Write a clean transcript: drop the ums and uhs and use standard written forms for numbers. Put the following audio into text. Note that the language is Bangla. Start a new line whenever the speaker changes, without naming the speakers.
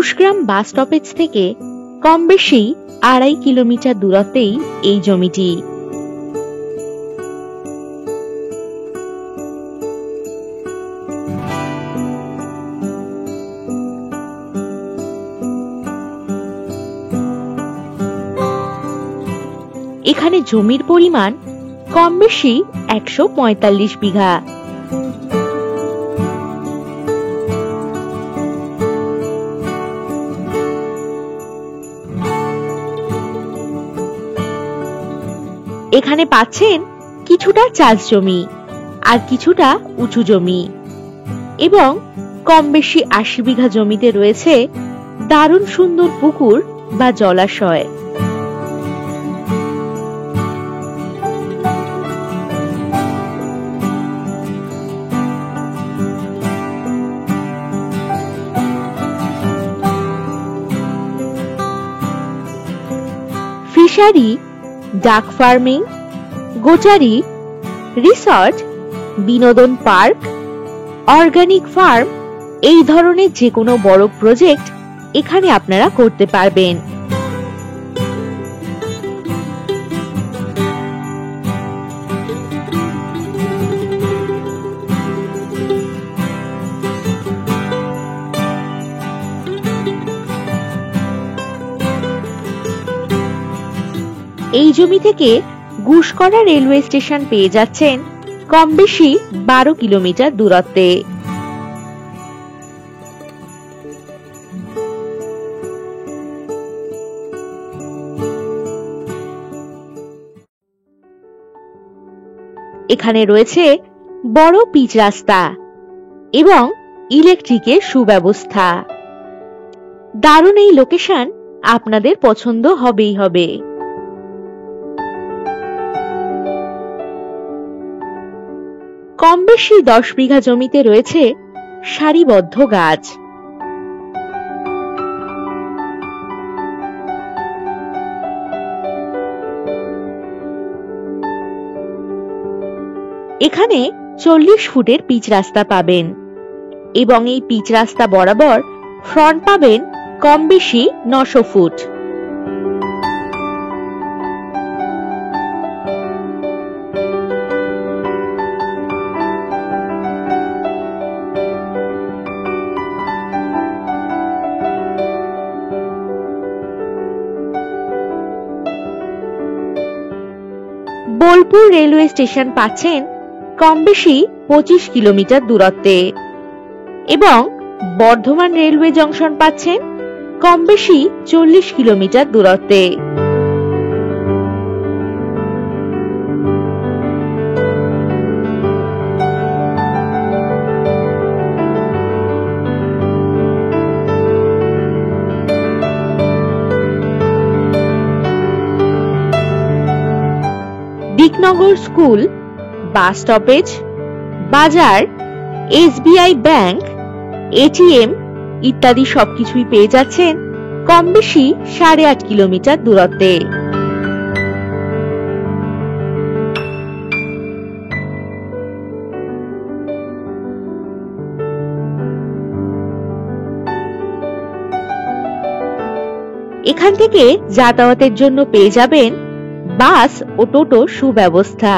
কুশগ্রাম বাস স্টপেজ থেকে কম বেশি 2.5 কিলোমিটার দূরত্বেই এই জমিটি। এখানে জমির পরিমাণ কম বেশি 145 বিঘা। এখানে পাচ্ছেন কিছুটা চাষ জমি আর কিছুটা উঁচু জমি, এবং কম বেশি 80 বিঘা জমিতে রয়েছে দারুণ সুন্দর পুকুর বা জলাশয়। ফিশারি, ডাক ফার্মিং, গোচারি, রিসর্ট, বিনোদন পার্ক, অর্গানিক ফার্ম, এই ধরনের যে কোনো বড় প্রজেক্ট এখানে আপনারা করতে পারবেন। এই জমি থেকে গুসকরা রেলওয়ে স্টেশন পেয়ে যাচ্ছেন কম বেশি 12 কিলোমিটার দূরত্বে। এখানে রয়েছে বড় পিচ রাস্তা এবং ইলেকট্রিকের সুব্যবস্থা। দারুণ এই লোকেশন আপনাদের পছন্দ হবেই হবে। কম বেশি 10 বিঘা জমিতে রয়েছে সারিবদ্ধ গাছ। এখানে 40 ফুটের পিচ রাস্তা পাবেন, এবং এই পিচ রাস্তা বরাবর ফ্রন্ট পাবেন কম বেশি 900 ফুট। বোলপুর রেলওয়ে স্টেশন পাচ্ছেন কম বেশি 25 কিলোমিটার দূরত্বে, এবং বর্ধমান রেলওয়ে জংশন পাচ্ছেন কম বেশি 40 কিলোমিটার দূরত্বে। দিকনগর স্কুল, বাস স্টপেজ, বাজার, SBI ব্যাংক, ATM ইত্যাদি সবকিছুই পেয়ে যাচ্ছেন কম বেশি 8.5 কিলোমিটার দূরত্বে। এখান থেকে যাতায়াতের জন্য পেয়ে যাবেন বাস ও টোটো সুব্যবস্থা।